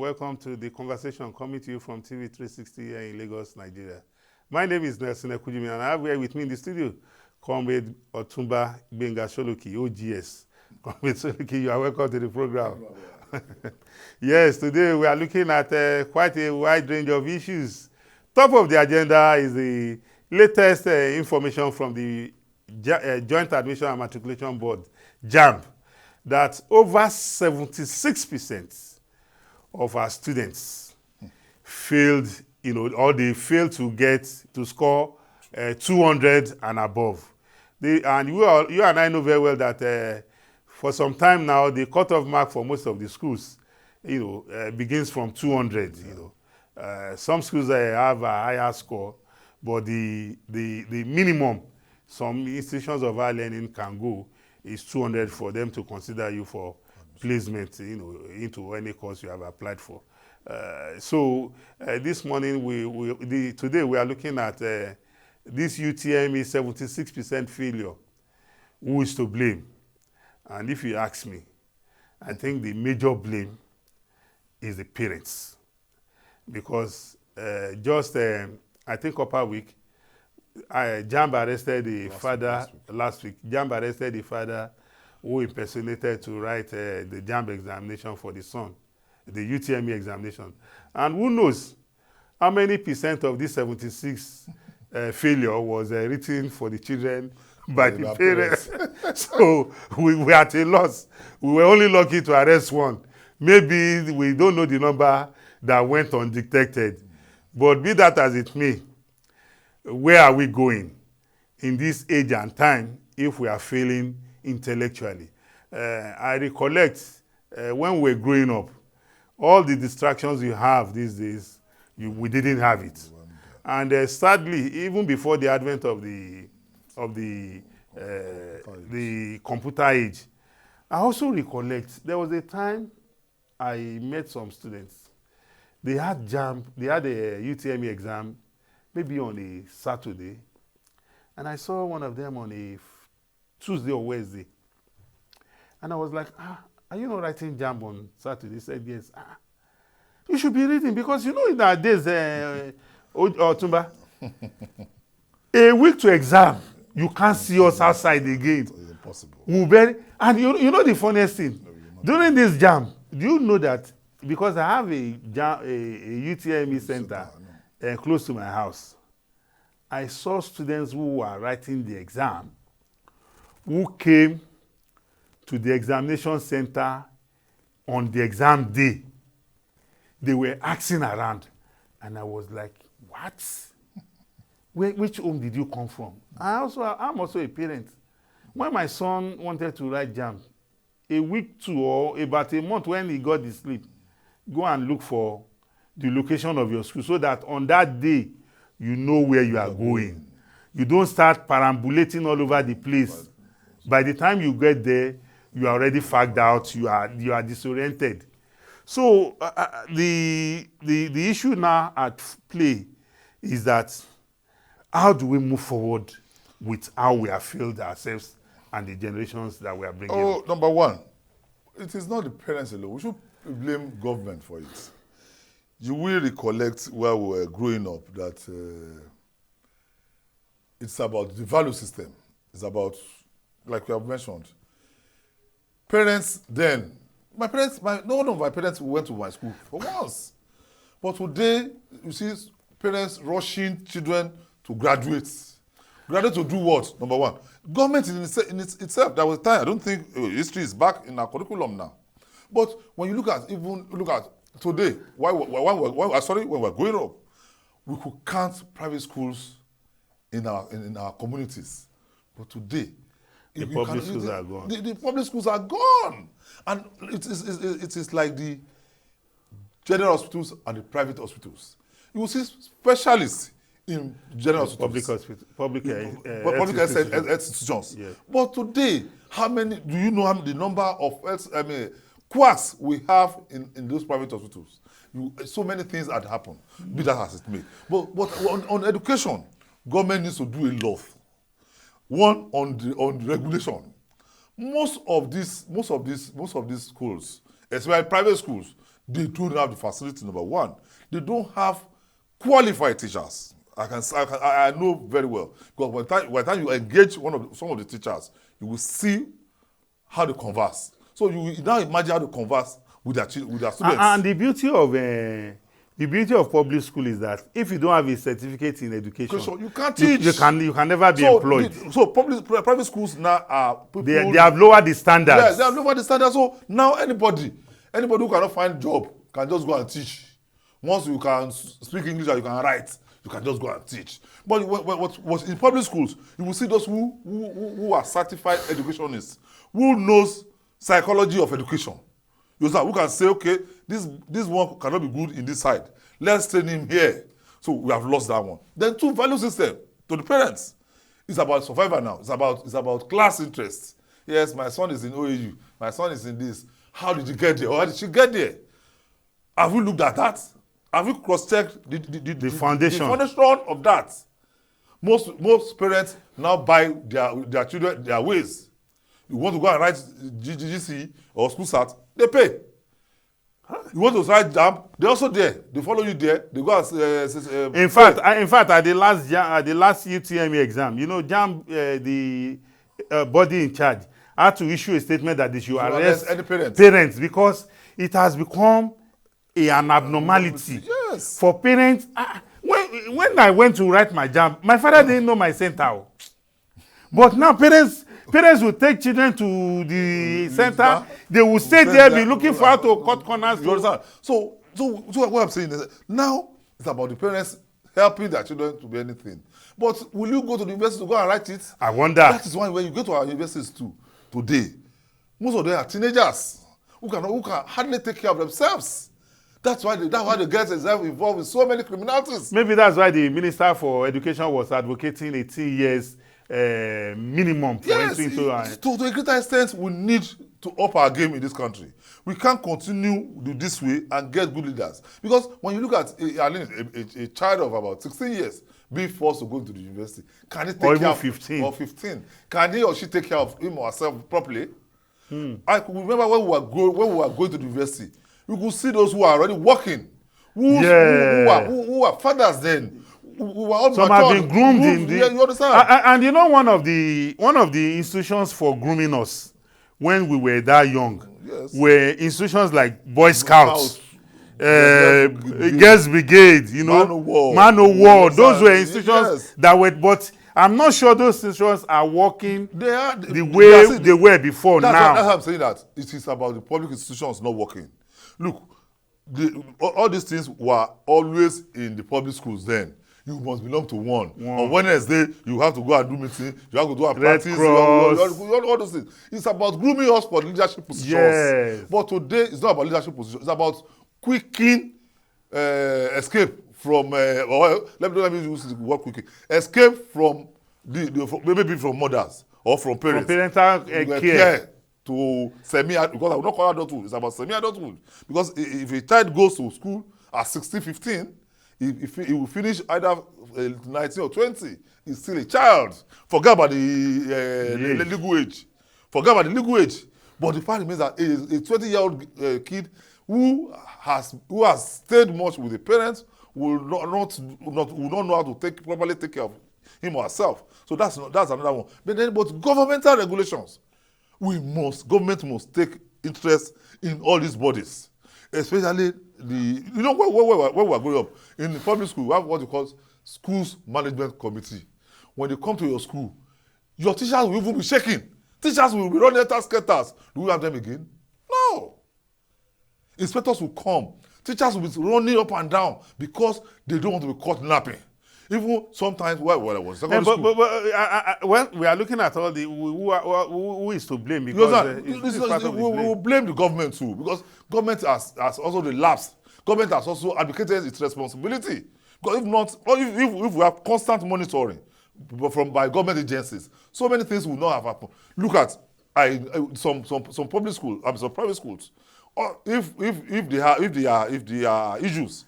welcome to the conversation coming to you from TV 360 here in Lagos, Nigeria. My name is Nelson Ekujimi, and I have here with me in the studio Comrade Otumba Benga Sholoki, OGS. Comrade Sholoki, you are welcome to the program. Yes, today we are looking at quite a wide range of issues. Top of the agenda is the latest information from the Joint Admission and Matriculation Board, JAMB, that over 76% of our students failed, or they failed to score 200 and above. You and I know very well that for some time now, the cutoff mark for most of the schools, begins from 200. Some schools have a higher score, but the minimum some institutions of higher learning can go is 200 for them to consider you for placement, into any course you have applied for. So this morning, today we are looking at this UTME 76% failure. Who is to blame? And if you ask me, I think the major blame is the parents, because I think upper week, JAMB arrested the father last week. JAMB arrested the father who impersonated to write the JAMB examination for the son, the UTME examination. And who knows how many percent of this 76 failure was written for the children by the parents. So we were at a loss. We were only lucky to arrest one. Maybe we don't know the number that went undetected. But be that as it may, where are we going in this age and time if we are failing intellectually? I recollect when we were growing up, all the distractions you have these days, we didn't have it. And sadly, even before the advent of the computer age, I also recollect there was a time I met some students. They had JAMB, they had a UTME exam, maybe on a Saturday, and I saw one of them on a Tuesday or Wednesday. And I was like, are you not writing JAMB on Saturday? He said, yes. You should be reading, because nowadays, Otumba, a week to exam, you can't see us outside again. It's impossible. And you know the funniest thing? During this JAMB, do you know that, because I have a UTME center close to my house, I saw students who were writing the exam who came to the examination center on the exam day. They were asking around, and I was like, what? Which home did you come from? I'm also a parent. When my son wanted to write JAMB, a week to or about a month when he got the sleep, go and look for the location of your school, so that on that day, you know where you are going. You don't start perambulating all over the place. By the time you get there, you are already fagged out, you are disoriented. So the issue now at play is that, how do we move forward with how we have failed ourselves and the generations that we are bringing? Number one, it is not the parents alone. We should blame government for it. You will recollect where we were growing up that it's about the value system. It's about, like we have mentioned, parents then. No one of my parents went to my school for once. But today, you see parents rushing children to graduate. Graduate to do what? Number one. Government in itself, there was a time, I don't think history is back in our curriculum now. But when you look at today, when we're growing up, we could count private schools in our communities. But today, the public schools are gone. The public schools are gone. And it is like the general hospitals and the private hospitals. You will see specialists in general hospitals. Public health institutions. Yes. But today, do you know the number of quacks we have in those private hospitals? So many things had happened, be that as it may. But on education, government needs to do a lot. One, on regulation. Most of these schools, especially private schools, they don't have the facility, number one. They don't have qualified teachers. I know very well. Because by the time you engage some of the teachers, you will see how they converse. So you now imagine how they converse with their students. And the beauty of public school is that if you don't have a certificate in education, you can't teach. You can never be employed. Private schools now are people. They have lowered the standards. Yes, they have lowered the standards. So now anybody who cannot find job can just go and teach. Once you can speak English and you can write, you can just go and teach. But what in public schools, you will see those who are certified educationists, who knows psychology of education. You know, who can say, okay, this one cannot be good in this side. Let's train him here. So we have lost that one. Then two, value system to the parents. It's about survival now. It's about class interest. Yes, my son is in OAU. My son is in this. How did you get there? Or how did she get there? Have we looked at that? Have we cross-checked the foundation? The foundation of that. Most parents now buy their children their ways. You want to go and write GGC or school start, they pay. You want to write JAMB, they're also there. They follow you there. They go and in fact, at the last UTME exam, you know, JAMB, the body in charge, had to issue a statement that they should arrest any parents because it has become an abnormality. Yes. For parents. When I went to write my JAMB, my father didn't know my center. But now parents will take children to the center. They will stay there, be looking for how to cut corners. You understand? So what I'm saying is now it's about the parents helping their children to be anything. But will you go to the university to go and write it? I wonder. That is why when you go to our universities today, most of them are teenagers who can hardly take care of themselves. That's why they get themselves involved in so many criminalities. Maybe that's why the Minister for Education was advocating 18 years minimum for entry into to a greater extent, we need to up our game in this country. We can't continue this way and get good leaders. Because when you look at a child of about 16 years being forced to go into the university, can he take care of 15? Or 15? Can he or she take care of him or herself properly? I could remember when we were going to the university, we could see those who are already working, who are fathers then. Some have been groomed in the. You understand? And you know, one of the institutions for grooming us when we were that young were institutions like Boy Scouts, Girls Brigade, you know, Man O' War. Those were institutions that were, but I'm not sure those institutions are working the way they were before now. That's why I'm saying that it is about the public institutions not working. Look, all these things were always in the public schools then. You must belong to one. On Wednesday, you have to go and do meeting. You have to do a practice. All those things. It's about grooming us for leadership positions. Yes. But today, it's not about leadership positions. It's about quicking escape from. Let me use the word quicking. Escape from maybe from mothers or from parents. From parental care. To semi-adult, because I will not call adulthood. It's about semi-adulthood. Because if a child goes to school at 16, 15, if he will finish either 19 or 20, he's still a child. Forget about the legal age. Forget about the legal age. But the fact remains that a 20-year-old kid who has stayed much with the parents will not know how to properly take care of him or herself. So that's another one. But governmental regulations. Government must take interest in all these bodies, especially when we were growing up in the public school. We have what you call schools management committee. When they come to your school, your teachers will even be shaking. Teachers will be running task-getters. Do we have them again? No. Inspectors will come. Teachers will be running up and down because they don't want to be caught napping. Even sometimes, when I was secondary school. But when we are looking at all the who is to blame, because we will blame the government too, because government has also relapsed. Government has also abdicated its responsibility. Because if not, or if we have constant monitoring by government agencies, so many things will not have happened. Look at some public schools, some private schools. Or if they are issues,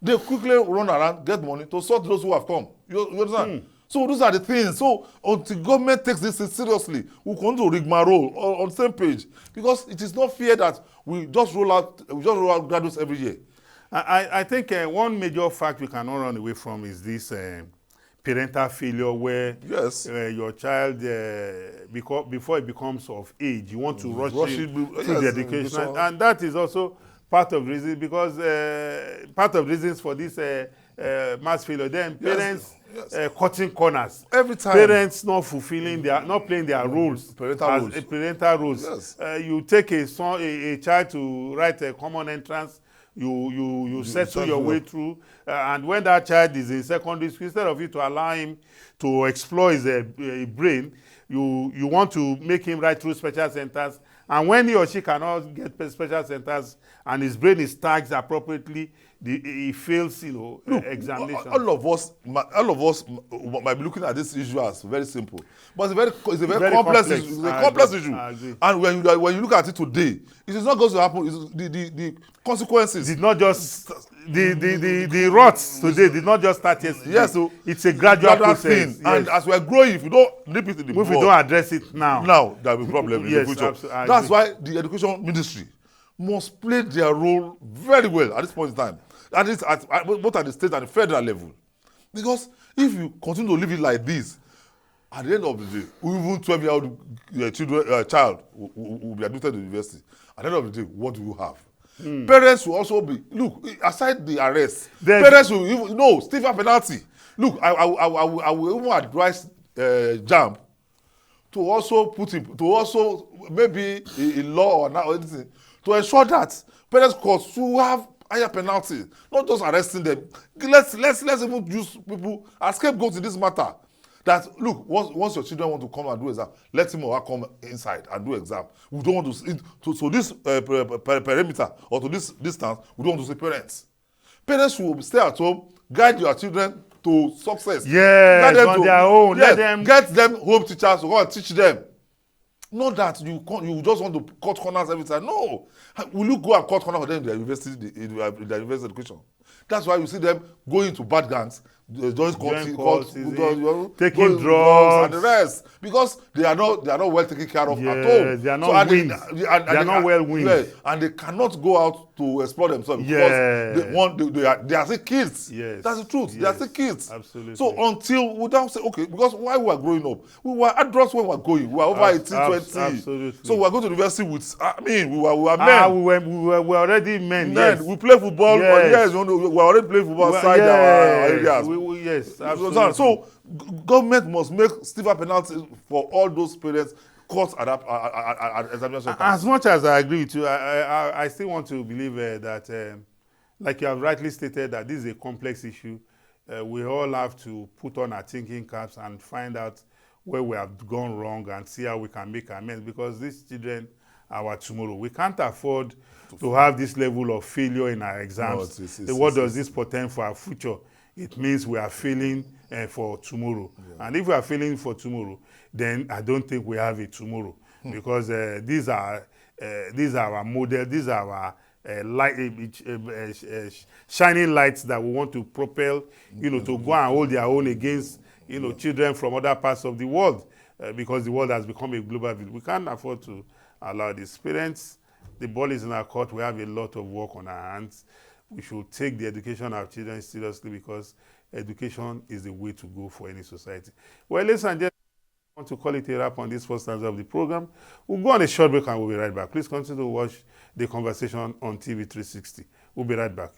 they quickly run around, get money to sort those who have come. You understand? So those are the things. So until government takes this seriously, we continue to rigmarole on the same page, because it is not fair that we just roll out graduates every year. I think one major fact we cannot run away from is this parental failure, where Yes. your child, before it becomes of age, you want to rush him Yes, through the education, and that is also part of the reason, because part of the reasons for this mass failure. Then parents cutting corners every time. Parents not fulfilling not playing their roles, parental roles. Yes. You take a child to write a common entrance. You settle your way through, and when that child is in secondary school, instead of you to allow him to explore his brain, you want to make him write through special centers. And when he or she cannot get special centers and his brain is tagged appropriately, he fails, examination. All of us might be looking at this issue as very simple, but it's a very complex issue. It's a complex issue. And when you look at it today, it is not going to happen. The consequences did not just the rots today did not just start yesterday. Yes, so it's a gradual process. Thing. Yes. And as we are growing, if you don't nip it in the bud, if we don't address it now there will be problem in yes, the future. Absolutely. That's why the education ministry must play their role very well at this point in time. At least both at the state and the federal level. Because if you continue to live it like this, at the end of the day, even 12-year-old child will be admitted to university. At the end of the day, what do you have? Parents will also be, look, aside the arrest, parents will even, stiffer penalty. Look, I will even advise JAMB to also maybe a law or anything to ensure that parents courts will have higher penalty, not just arresting them. Let's even use people as scapegoats in this matter. That look, once your children want to come and do exam, let him or her come inside and do exam. We don't want to this perimeter or to this distance. We don't want to see parents. Parents will stay at home, guide your children to success. Yes, on their own. Yes, get them home teachers to go and teach them. Not that you just want to cut corners every time. No. Will you go and cut corners for them in their university education? That's why you see them going to bad gangs, taking drugs and the rest, because they are not well taken care of at home. They are not they are not well winged. Yeah, and they cannot go out to explore themselves because they are still kids. Yes. That's the truth. They are still kids. Absolutely. So until we don't say, okay, because while we were growing up, we were adults when we were going. We were over 18, 20. Absolutely. So we were going to university with, we were men. We were already men. Yes. We play football. Yes. We were already playing football outside our areas. Yes, absolutely. So government must make stiffer penalties for all those parents caught at examination. As much as I agree with you, I still want to believe that, like you have rightly stated, that this is a complex issue. We all have to put on our thinking caps and find out where we have gone wrong and see how we can make amends, because these children are our tomorrow. We can't afford to have this level of failure in our exams. What does this portend for our future? It means we are failing for tomorrow. Yeah. And if we are failing for tomorrow, then I don't think we have a tomorrow, because these are our model, these are our shining lights that we want to propel, to go and hold their own against, children from other parts of the world, because the world has become a global village. We can't afford to allow this. Parents, the ball is in our court. We have a lot of work on our hands. We should take the education of our children seriously, because education is the way to go for any society. Well, ladies and gentlemen, I want to call it a wrap on this first stanza of the program. We'll go on a short break and we'll be right back. Please continue to watch the conversation on TV 360. We'll be right back.